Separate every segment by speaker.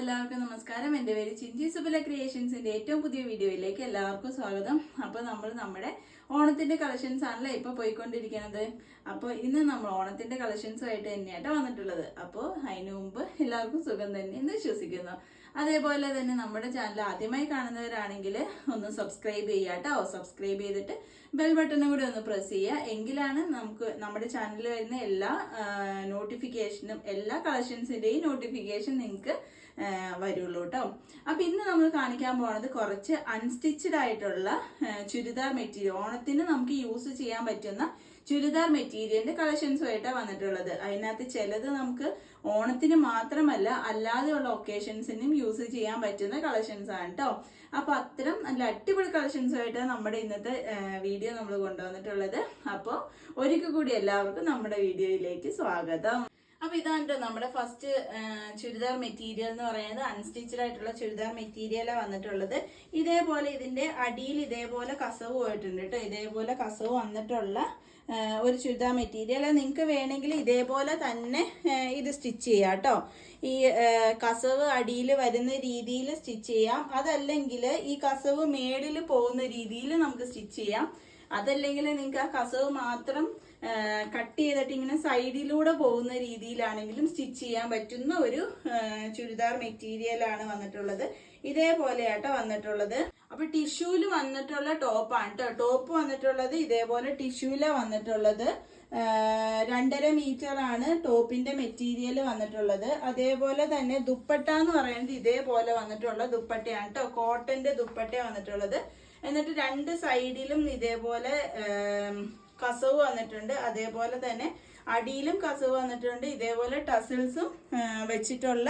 Speaker 1: എല്ലാവർക്കും നമസ്കാരം. എൻ്റെ പേര് ചിഞ്ചി സുബല ക്രിയേഷൻസിന്റെ ഏറ്റവും പുതിയ വീഡിയോയിലേക്ക് എല്ലാവർക്കും സ്വാഗതം. അപ്പോൾ നമ്മൾ നമ്മുടെ ഓണത്തിന്റെ കളക്ഷൻസ് ആണല്ലോ ഇപ്പൊ പോയിക്കൊണ്ടിരിക്കുന്നത്. അപ്പോൾ ഇന്ന് നമ്മൾ ഓണത്തിന്റെ കളക്ഷൻസുമായിട്ട് തന്നെയാട്ടോ വന്നിട്ടുള്ളത്. അപ്പോൾ അതിനു മുമ്പ് എല്ലാവർക്കും സുഖം തന്നെ എന്ന് വിശ്വസിക്കുന്നു. അതേപോലെ തന്നെ നമ്മുടെ ചാനൽ ആദ്യമായി കാണുന്നവരാണെങ്കിൽ ഒന്ന് സബ്സ്ക്രൈബ് ചെയ്യാട്ടോ. സബ്സ്ക്രൈബ് ചെയ്തിട്ട് ബെൽ ബട്ടണും കൂടി ഒന്ന് പ്രസ് ചെയ്യുക. എങ്കിലാണ് നമുക്ക് നമ്മുടെ ചാനലിൽ വരുന്ന എല്ലാ നോട്ടിഫിക്കേഷനും എല്ലാ കളക്ഷൻസിന്റെയും നോട്ടിഫിക്കേഷൻ നിങ്ങൾക്ക് വരുള്ളൂ കേട്ടോ. അപ്പൊ ഇന്ന് നമ്മൾ കാണിക്കാൻ പോകുന്നത് കുറച്ച് അൺസ്റ്റിച്ചഡ് ആയിട്ടുള്ള ചുരിദാർ മെറ്റീരിയൽ, ഓണത്തിന് നമുക്ക് യൂസ് ചെയ്യാൻ പറ്റുന്ന ചുരിദാർ മെറ്റീരിയലിന്റെ കളക്ഷൻസുമായിട്ടാണ് വന്നിട്ടുള്ളത്. അതിനകത്ത് ചിലത് നമുക്ക് ഓണത്തിന് മാത്രമല്ല അല്ലാതെയുള്ള ഒക്കേഷൻസിനും യൂസ് ചെയ്യാൻ പറ്റുന്ന കളക്ഷൻസ് ആണ് കേട്ടോ. അപ്പൊ അത്തരം നല്ല അടിപൊളി കളക്ഷൻസുമായിട്ടാണ് നമ്മുടെ ഇന്നത്തെ വീഡിയോ നമ്മൾ കൊണ്ടുവന്നിട്ടുള്ളത്. അപ്പോൾ ഒരിക്കൽ കൂടി എല്ലാവർക്കും നമ്മുടെ വീഡിയോയിലേക്ക് സ്വാഗതം. അപ്പൊ ഇതാണ് നമ്മുടെ ഫസ്റ്റ് ചുരിദാർ മെറ്റീരിയൽ എന്ന് പറയുന്നത്. അൺസ്റ്റിച്ചഡ് ആയിട്ടുള്ള ചുരിദാർ മെറ്റീരിയലാണ് വന്നിട്ടുള്ളത്. ഇതേപോലെ ഇതിന്റെ അടിയിൽ ഇതേപോലെ കസവ് പോയിട്ടുണ്ട് കേട്ടോ. ഇതേപോലെ കസവ് വന്നിട്ടുള്ള ഒരു ചുരിദാർ മെറ്റീരിയൽ. നിങ്ങൾക്ക് വേണമെങ്കിൽ ഇതേപോലെ തന്നെ ഇത് സ്റ്റിച്ച് ചെയ്യാം കേട്ടോ. ഈ കസവ് അടിയിൽ വരുന്ന രീതിയിൽ സ്റ്റിച്ച് ചെയ്യാം. അതല്ലെങ്കിൽ ഈ കസവ് മേളിൽ പോകുന്ന രീതിയിൽ നമുക്ക് സ്റ്റിച്ച് ചെയ്യാം. അതല്ലെങ്കിൽ നിങ്ങൾക്ക് ആ കസവ് മാത്രം കട്ട് ചെയ്തിട്ട് ഇങ്ങനെ സൈഡിലൂടെ പോകുന്ന രീതിയിലാണെങ്കിലും സ്റ്റിച്ച് ചെയ്യാൻ പറ്റുന്ന ഒരു ചുരിദാർ മെറ്റീരിയൽ ആണ് വന്നിട്ടുള്ളത്. ഇതേപോലെയാട്ടോ വന്നിട്ടുള്ളത്. അപ്പൊ ടിഷ്യൂല് വന്നിട്ടുള്ള ടോപ്പാണ് കേട്ടോ. ടോപ്പ് വന്നിട്ടുള്ളത് ഇതേപോലെ ടിഷ്യൂല വന്നിട്ടുള്ളത്. 2.5 മീറ്റർ ആണ് ടോപ്പിന്റെ മെറ്റീരിയൽ വന്നിട്ടുള്ളത്. അതേപോലെ തന്നെ ദുപ്പട്ട എന്ന് പറയുന്നത് ഇതേപോലെ വന്നിട്ടുള്ള ദുപ്പട്ടയാണ് കേട്ടോ. കോട്ടന്റെ ദുപ്പട്ട വന്നിട്ടുള്ളത്. എന്നിട്ട് രണ്ട് സൈഡിലും ഇതേപോലെ കസവ് വന്നിട്ടുണ്ട്. അതേപോലെ തന്നെ അടിയിലും കസവ് വന്നിട്ടുണ്ട്. ഇതേപോലെ ടസിൽസും വെച്ചിട്ടുള്ള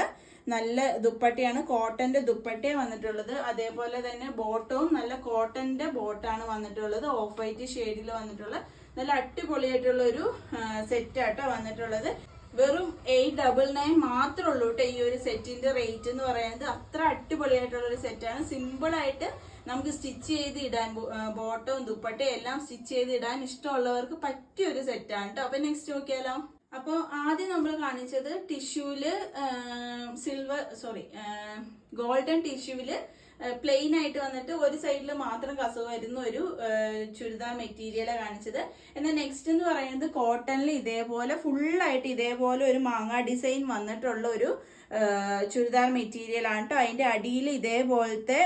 Speaker 1: നല്ല ദുപ്പട്ടയാണ്. കോട്ടന്റെ ദുപ്പട്ടയാണ് വന്നിട്ടുള്ളത്. അതേപോലെ തന്നെ ബോട്ടവും നല്ല കോട്ടന്റെ ബോട്ടാണ് വന്നിട്ടുള്ളത്. ഓഫ് വൈറ്റ് ഷെയ്ഡിൽ വന്നിട്ടുള്ള നല്ല അടിപൊളിയായിട്ടുള്ള ഒരു സെറ്റ് ആട്ടോ വന്നിട്ടുള്ളത്. വെറും 899 മാത്രമേ ഉള്ളൂ കേട്ടോ ഈ ഒരു സെറ്റിന്റെ റേറ്റ് എന്ന് പറയുന്നത്. അത്ര അടിപൊളിയായിട്ടുള്ള ഒരു സെറ്റാണ്. സിമ്പിൾ ആയിട്ട് നമുക്ക് സ്റ്റിച്ച് ചെയ്ത് ഇടാൻ, ബോട്ടവും ദുപ്പട്ടയും എല്ലാം സ്റ്റിച്ച് ചെയ്ത് ഇടാൻ ഇഷ്ടമുള്ളവർക്ക് പറ്റിയ ഒരു സെറ്റാണ് കേട്ടോ. അപ്പൊ നെക്സ്റ്റ് നോക്കിയാലോ. അപ്പൊ ആദ്യം നമ്മൾ കാണിച്ചത് ടിഷ്യൂല് ഗോൾഡൻ ടിഷ്യൂല് പ്ലെയിൻ ആയിട്ട് വന്നിട്ട് ഒരു സൈഡിൽ മാത്രം കസവ് വരുന്ന ഒരു ചുരിദാർ മെറ്റീരിയലാണ് കാണിച്ചത്. എന്നാൽ നെക്സ്റ്റ് എന്ന് പറയുന്നത് കോട്ടണിൽ ഇതേപോലെ ഫുള്ളായിട്ട് ഇതേപോലെ ഒരു മാങ്ങ ഡിസൈൻ വന്നിട്ടുള്ള ഒരു ചുരിദാർ മെറ്റീരിയൽ ആണ് കേട്ടോ. അതിന്റെ അടിയിൽ ഇതേപോലത്തെ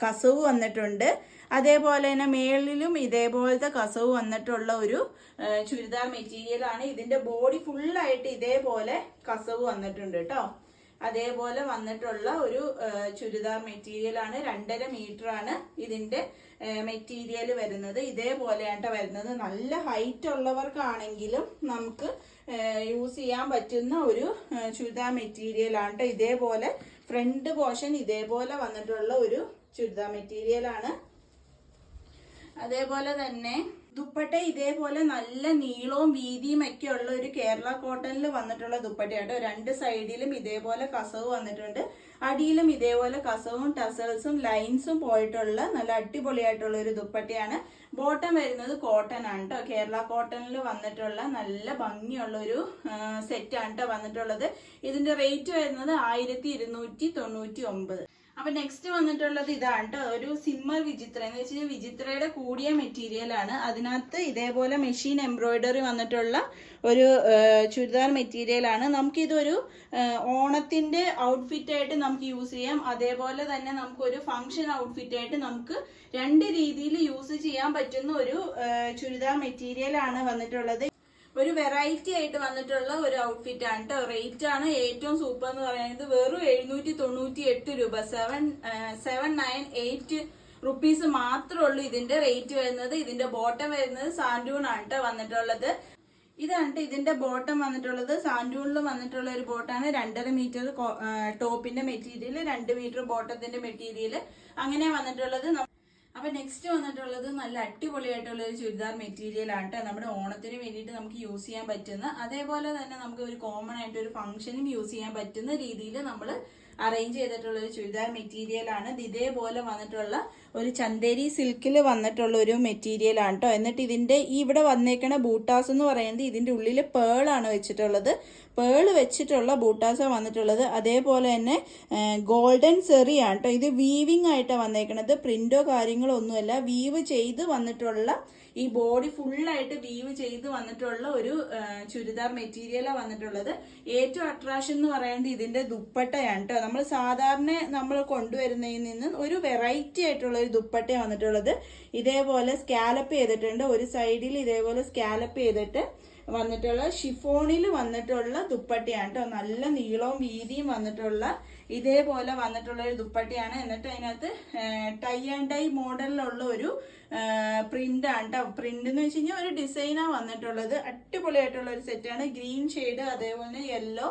Speaker 1: കസവ് വന്നിട്ടുണ്ട്. അതേപോലെ തന്നെ മേളിലും ഇതേപോലത്തെ കസവ് വന്നിട്ടുള്ള ഒരു ചുരിദാർ മെറ്റീരിയൽ ആണ്. ഇതിന്റെ ബോഡി ഫുള്ളായിട്ട് ഇതേപോലെ കസവ് വന്നിട്ടുണ്ട് കേട്ടോ. അതേപോലെ വന്നിട്ടുള്ള ഒരു ചുരിദാർ മെറ്റീരിയൽ ആണ്. 2.5 മീറ്റർ ആണ് ഇതിന്റെ മെറ്റീരിയൽ വരുന്നത്. ഇതേപോലെയാണ് വരുന്നത്. നല്ല ഹൈറ്റ് ഉള്ളവർക്കാണെങ്കിലും നമുക്ക് യൂസ് ചെയ്യാൻ പറ്റുന്ന ഒരു ചുരിദാർ മെറ്റീരിയൽ ആണ് കേട്ടോ. ഇതേപോലെ ഫ്രണ്ട് പോർഷൻ ഇതേപോലെ വന്നിട്ടുള്ള ഒരു ചുരിദാർ മെറ്റീരിയൽ ആണ്. അതേപോലെ തന്നെ ദുപ്പട്ട ഇതേപോലെ നല്ല നീളവും വീതിയും ഒക്കെ ഉള്ള ഒരു കേരള കോട്ടണിൽ വന്നിട്ടുള്ള ദുപ്പട്ടയാട്ടോ. രണ്ട് സൈഡിലും ഇതേപോലെ കസവ് വന്നിട്ടുണ്ട്. അടിയിലും ഇതേപോലെ കസവും ടസൽസും ലൈൻസും പോയിട്ടുള്ള നല്ല അടിപൊളിയായിട്ടുള്ള ഒരു ദുപ്പട്ടയാണ്. ബോട്ടം വരുന്നത് കോട്ടൺ ആണ് കേട്ടോ. കേരള കോട്ടണിൽ വന്നിട്ടുള്ള നല്ല ഭംഗിയുള്ള ഒരു സെറ്റാണ് കേട്ടോ വന്നിട്ടുള്ളത്. ഇതിന്റെ റേറ്റ് വരുന്നത് 1299. അപ്പൊ നെക്സ്റ്റ് വന്നിട്ടുള്ളത് ഇതാണ് കേട്ടോ. ഒരു സിമ്മർ വിചിത്ര എന്ന് വെച്ചാൽ വിചിത്രയുടെ കൂടിയ മെറ്റീരിയൽ ആണ്. അതിനകത്ത് ഇതേപോലെ മെഷീൻ എംബ്രോയിഡറി വന്നിട്ടുള്ള ഒരു ചുരിദാർ മെറ്റീരിയൽ ആണ്. നമുക്കിതൊരു ഓണത്തിന്റെ ഔട്ട്ഫിറ്റ് ആയിട്ട് നമുക്ക് യൂസ് ചെയ്യാം. അതേപോലെ തന്നെ നമുക്കൊരു ഫംഗ്ഷൻ ഔട്ട്ഫിറ്റ് ആയിട്ട് നമുക്ക് രണ്ട് രീതിയിൽ യൂസ് ചെയ്യാൻ പറ്റുന്ന ഒരു ചുരിദാർ മെറ്റീരിയൽ ആണ് വന്നിട്ടുള്ളത്. ഒരു വെറൈറ്റി ആയിട്ട് വന്നിട്ടുള്ള ഒരു ഔട്ട്ഫിറ്റ് ആണ് കേട്ടോ. റേറ്റ് ആണ് ഏറ്റവും സൂപ്പർ എന്ന് പറയുന്നത്. വെറും 798 രൂപ, 798 റുപ്പീസ് മാത്രമേ ഉള്ളൂ ഇതിന്റെ റേറ്റ് വരുന്നത്. ഇതിന്റെ ബോട്ടം വരുന്നത് സാൻഡൂൺ ആണ് കേട്ടോ വന്നിട്ടുള്ളത്. ഇതാണ് ഇതിന്റെ ബോട്ടം വന്നിട്ടുള്ളത്. സാൻഡൂണിൽ വന്നിട്ടുള്ള ഒരു ബോട്ടാണ്. 2.5 മീറ്റർ ടോപ്പിന്റെ മെറ്റീരിയൽ, 2 മീറ്റർ ബോട്ടത്തിന്റെ മെറ്റീരിയൽ അങ്ങനെ വന്നിട്ടുള്ളത്. അപ്പൊ നെക്സ്റ്റ് വന്നിട്ടുള്ളത് നല്ല അടിപൊളിയായിട്ടുള്ള ഒരു ചുരിദാർ മെറ്റീരിയൽ ആണ് കേട്ടോ. നമ്മുടെ ഓണത്തിന് വേണ്ടിയിട്ട് നമുക്ക് യൂസ് ചെയ്യാൻ പറ്റുന്ന, അതേപോലെ തന്നെ നമുക്ക് ഒരു കോമൺ ആയിട്ട് ഒരു ഫംഗ്ഷനും യൂസ് ചെയ്യാൻ പറ്റുന്ന രീതിയിൽ നമ്മൾ അറേഞ്ച് ചെയ്തിട്ടുള്ള ഒരു ചുരിദാർ മെറ്റീരിയൽ ആണ്. ഇത് ഇതേപോലെ വന്നിട്ടുള്ള ഒരു ചന്ദേരി സിൽക്കിൽ വന്നിട്ടുള്ള ഒരു മെറ്റീരിയൽ ആണ് കേട്ടോ. എന്നിട്ട് ഇതിന്റെ ഇവിടെ വന്നേക്കണ ബൂട്ടാസ് എന്ന് പറയുന്നത് ഇതിന്റെ ഉള്ളിൽ പേളാണ് വെച്ചിട്ടുള്ളത്. പേള് വെച്ചിട്ടുള്ള ബൂട്ടാസാണ് വന്നിട്ടുള്ളത്. അതേപോലെ തന്നെ ഗോൾഡൻ സെറിയാണ് കേട്ടോ. ഇത് വീവിങ് ആയിട്ടാണ് വന്നേക്കണത്. പ്രിന്റോ കാര്യങ്ങളോ ഒന്നുമല്ല, വീവ് ചെയ്ത് വന്നിട്ടുള്ള ഈ ബോഡി ഫുള്ളായിട്ട് വീവ് ചെയ്ത് വന്നിട്ടുള്ള ഒരു ചുരിദാർ മെറ്റീരിയലാണ് വന്നിട്ടുള്ളത്. ഏറ്റവും അട്രാക്ഷൻ എന്ന് പറയുന്നത് ഇതിന്റെ ദുപ്പട്ടയാണ് കേട്ടോ. നമ്മൾ സാധാരണ നമ്മൾ കൊണ്ടുവരുന്നതിൽ നിന്ന് ഒരു വെറൈറ്റി ആയിട്ടുള്ള ഒരു ദുപ്പട്ടയാണ് വന്നിട്ടുള്ളത്. ഇതേപോലെ സ്കാലപ്പ് ചെയ്തിട്ടുണ്ട്. ഒരു സൈഡിൽ ഇതേപോലെ സ്കാലപ്പ് ചെയ്തിട്ട് വന്നിട്ടുള്ള ഷിഫോണിൽ വന്നിട്ടുള്ള ദുപ്പട്ടയാണ് കേട്ടോ. നല്ല നീളവും വീതിയും വന്നിട്ടുള്ള ഇതേപോലെ വന്നിട്ടുള്ള ഒരു ദുപ്പട്ടയാണ്. എന്നിട്ട് അതിനകത്ത് ടൈ ആൻഡ് ഡൈ മോഡലിലുള്ള ഒരു പ്രിന്റ് ആണ് കേട്ടോ. പ്രിന്റ് എന്ന് വെച്ച് കഴിഞ്ഞാൽ ഒരു ഡിസൈനാണ് വന്നിട്ടുള്ളത്. അടിപൊളിയായിട്ടുള്ള ഒരു സെറ്റാണ്. ഗ്രീൻ ഷെയ്ഡ് അതേപോലെ യെല്ലോ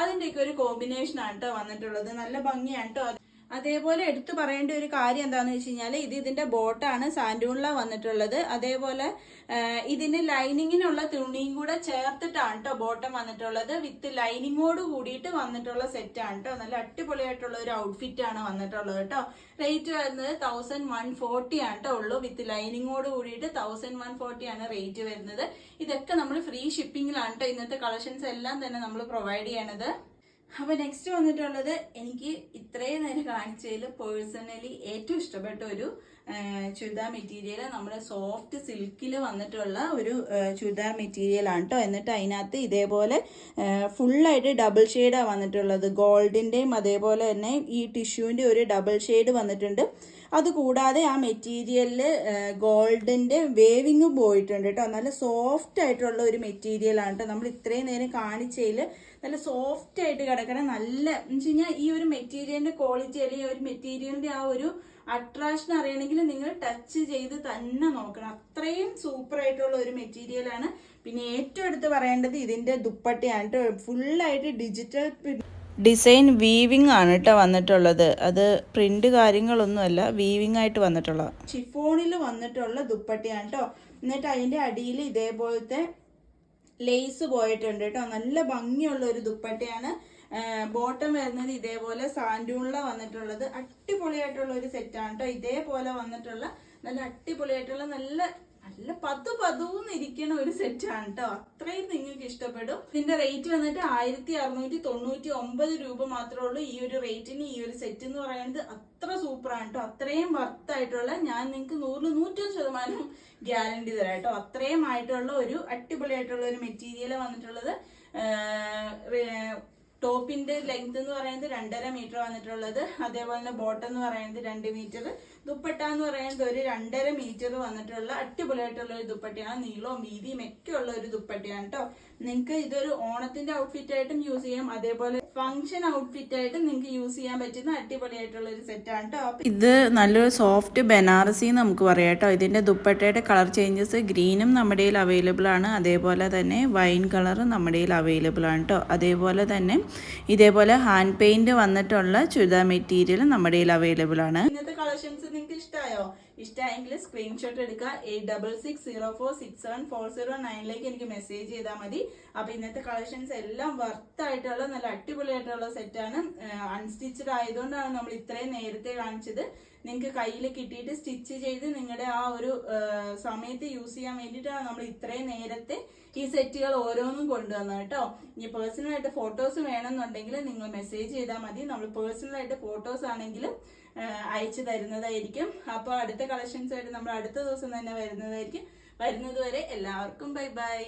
Speaker 1: അതിൻ്റെയൊക്കെ ഒരു കോമ്പിനേഷൻ ആണ് കേട്ടോ വന്നിട്ടുള്ളത്. നല്ല ഭംഗിയാണ് കേട്ടോ. അതേപോലെ എടുത്തു പറയേണ്ട ഒരു കാര്യം എന്താണെന്ന് വെച്ച് കഴിഞ്ഞാൽ ഇതിന്റെ ബോട്ടാണ് സാൻഡൂണിലാണ് വന്നിട്ടുള്ളത്. അതേപോലെ ഇതിന് ലൈനിങ്ങിനുള്ള തുണിയും കൂടെ ചേർത്തിട്ടാണ് കേട്ടോ ബോട്ടം വന്നിട്ടുള്ളത്. വിത്ത് ലൈനിങ്ങോട് കൂടിയിട്ട് വന്നിട്ടുള്ള സെറ്റാണ് കേട്ടോ. നല്ല അടിപൊളിയായിട്ടുള്ള ഒരു ഔട്ട്ഫിറ്റ് ആണ് വന്നിട്ടുള്ളത് കേട്ടോ. റേറ്റ് വരുന്നത് 1140 ആണ് കേട്ടോ ഉള്ളൂ. വിത്ത് ലൈനിങ്ങോട് കൂടിയിട്ട് 1140 ആണ് റേറ്റ് വരുന്നത്. ഇതൊക്കെ നമ്മൾ ഫ്രീ ഷിപ്പിങ്ങിലാണ് കേട്ടോ ഇന്നത്തെ കളക്ഷൻസ് എല്ലാം തന്നെ നമ്മൾ പ്രൊവൈഡ് ചെയ്യണത്. അപ്പോൾ നെക്സ്റ്റ് വന്നിട്ടുള്ളത് എനിക്ക് ഇത്രയും നേരം കാണിച്ചതിൽ പേഴ്സണലി ഏറ്റവും ഇഷ്ടപ്പെട്ട ഒരു ചുരിദാർ മെറ്റീരിയൽ നമ്മുടെ സോഫ്റ്റ് സിൽക്കിൽ വന്നിട്ടുള്ള ഒരു ചുരിദാർ മെറ്റീരിയൽ ആണ് കേട്ടോ. എന്നിട്ട് അതിനകത്ത് ഇതേപോലെ ഫുള്ളായിട്ട് ഡബിൾ ഷെയ്ഡാണ് വന്നിട്ടുള്ളത്. ഗോൾഡിൻ്റെയും അതേപോലെ തന്നെ ഈ ടിഷ്യൂവിൻ്റെ ഒരു ഡബിൾ ഷെയ്ഡ് വന്നിട്ടുണ്ട്. അതുകൂടാതെ ആ മെറ്റീരിയലിൽ ഗോൾഡിൻ്റെ വേവിങ്ങും പോയിട്ടുണ്ട് കേട്ടോ. നല്ല സോഫ്റ്റ് ആയിട്ടുള്ള ഒരു മെറ്റീരിയലാണ് കേട്ടോ. നമ്മൾ ഇത്രയും നേരം കാണിച്ചതിൽ നല്ല സോഫ്റ്റ് ആയിട്ട് കിടക്കണം. നല്ല എന്ന് വെച്ച് കഴിഞ്ഞാൽ ഈ ഒരു മെറ്റീരിയലിന്റെ ക്വാളിറ്റി അല്ലെങ്കിൽ ഒരു മെറ്റീരിയലിന്റെ ആ ഒരു അട്രാക്ഷൻ അറിയണമെങ്കിൽ നിങ്ങൾ ടച്ച് ചെയ്ത് തന്നെ നോക്കണം. അത്രയും സൂപ്പർ ആയിട്ടുള്ള ഒരു മെറ്റീരിയലാണ്. പിന്നെ ഏറ്റവും എടുത്ത് പറയേണ്ടത് ഇതിന്റെ ദുപ്പട്ടയാണ് കേട്ടോ. ഫുള്ളായിട്ട് ഡിജിറ്റൽ ഡിസൈൻ വീവിങ് ആണ് കേട്ടോ വന്നിട്ടുള്ളത്. അത് പ്രിന്റ് കാര്യങ്ങളൊന്നുമല്ല, വീവിങ് ആയിട്ട് വന്നിട്ടുള്ള ഷിഫോണിൽ വന്നിട്ടുള്ള ദുപ്പട്ടയാണ് കേട്ടോ. എന്നിട്ട് അതിന്റെ അടിയിൽ ഇതേപോലത്തെ ലേസ് പോയിട്ടുണ്ട് കേട്ടോ. നല്ല ഭംഗിയുള്ള ഒരു ദുപ്പട്ടയാണ്. ബോട്ടം വരുന്നത് ഇതേപോലെ സാൻഡൂണിലാണ് വന്നിട്ടുള്ളത്. അടിപൊളിയായിട്ടുള്ള ഒരു സെറ്റാണ് കേട്ടോ. ഇതേപോലെ വന്നിട്ടുള്ള നല്ല അടിപൊളിയായിട്ടുള്ള നല്ല നല്ല പതുപതൂന്നിരിക്കുന്ന ഒരു സെറ്റാണ് കേട്ടോ. അത്രയും നിങ്ങൾക്ക് ഇഷ്ടപ്പെടും. ഇതിന്റെ റേറ്റ് വന്നിട്ട് 1699 രൂപ മാത്രമേ ഉള്ളൂ. ഈ ഒരു റേറ്റിന് ഈ ഒരു സെറ്റ് എന്ന് പറയുന്നത് അത്ര സൂപ്പറാണ് കേട്ടോ. അത്രയും വർത്തായിട്ടുള്ള ഞാൻ നിങ്ങൾക്ക് 100-100% ഗ്യാരണ്ടി തരാം കേട്ടോ. അത്രയും ആയിട്ടുള്ള ഒരു അടിപൊളിയായിട്ടുള്ള ഒരു മെറ്റീരിയൽ വന്നിട്ടുള്ളത്. ടോപ്പിന്റെ ലെങ്ത് എന്ന് പറയുന്നത് 2.5 മീറ്റർ വന്നിട്ടുള്ളത്. അതേപോലെ തന്നെ ബോട്ടം എന്ന് പറയുന്നത് 2 മീറ്റർ. ദുപ്പട്ട എന്ന് പറയുന്നത് ഒരു 2.5 മീറ്റർ വന്നിട്ടുള്ള അടിപൊളിയായിട്ടുള്ള ഒരു ദുപ്പട്ടയാണ്. നീളവും വീതിയും ഒക്കെ ഉള്ള ഒരു ദുപ്പട്ടയാണ് കേട്ടോ. നിങ്ങൾക്ക് ഇതൊരു ഓണത്തിന്റെ ഔട്ട്ഫിറ്റ് ആയിട്ടും യൂസ് ചെയ്യാം. അതേപോലെ ഫംഗ്ഷൻ ഔട്ട്ഫിറ്റ് ആയിട്ട് നിങ്ങൾക്ക് യൂസ് ചെയ്യാൻ പറ്റുന്ന അടിപൊളിയായിട്ടുള്ള ഒരു സെറ്റാണ് കേട്ടോ. ഇത് നല്ലൊരു സോഫ്റ്റ് ബനാറസി നമുക്ക് പറയാം കേട്ടോ. ഇതിന്റെ ദുപ്പട്ടയുടെ കളർ ചേഞ്ചസ് ഗ്രീനും നമ്മുടെ കയ്യിൽ അവൈലബിൾ ആണ്. അതേപോലെ തന്നെ വൈൻ കളറും നമ്മുടെ കയ്യിൽ അവൈലബിൾ ആണ് കേട്ടോ. അതേപോലെ തന്നെ ഇതേപോലെ ഹാൻഡ് പെയിന്റ് വന്നിട്ടുള്ള ചുരിദാർ മെറ്റീരിയൽ നമ്മുടെ കയ്യിൽ അവൈലബിൾ ആണ്. ഇന്നത്തെ കളക്ഷൻസ് നിങ്ങൾക്ക് ഇഷ്ടമായോ? ഇഷ്ടമായെങ്കിൽ സ്ക്രീൻഷോട്ട് എടുക്കുക. 8660467409 എനിക്ക് മെസ്സേജ് ചെയ്താൽ മതി. അപ്പൊ ഇന്നത്തെ കളക്ഷൻസ് എല്ലാം വർത്തായിട്ടുള്ള നല്ല അടിപൊളിയായിട്ടുള്ള സെറ്റാണ്. അൺസ്റ്റിച്ചഡ് ആയതുകൊണ്ടാണ് നമ്മൾ ഇത്രയും നേരത്തെ കാണിച്ചത്. നിങ്ങൾക്ക് കയ്യിൽ കിട്ടിയിട്ട് സ്റ്റിച്ച് ചെയ്ത് നിങ്ങളുടെ ആ ഒരു സമയത്ത് യൂസ് ചെയ്യാൻ വേണ്ടിയിട്ടാണ് നമ്മൾ ഇത്രയും നേരത്തെ ഈ സെറ്റുകൾ ഓരോന്നും കൊണ്ടുവന്നത് കേട്ടോ. ഇനി പേഴ്സണലായിട്ട് ഫോട്ടോസ് വേണമെന്നുണ്ടെങ്കിൽ നിങ്ങൾ മെസ്സേജ് ചെയ്താൽ മതി. നമ്മൾ പേഴ്സണലായിട്ട് ഫോട്ടോസ് ആണെങ്കിലും അയച്ചു തരുന്നതായിരിക്കും. അപ്പോൾ അടുത്ത കളക്ഷൻസ് ആയിട്ട് നമ്മൾ അടുത്ത ദിവസം തന്നെ വരുന്നതായിരിക്കും. വരുന്നത് വരെ എല്ലാവർക്കും ബൈ ബൈ.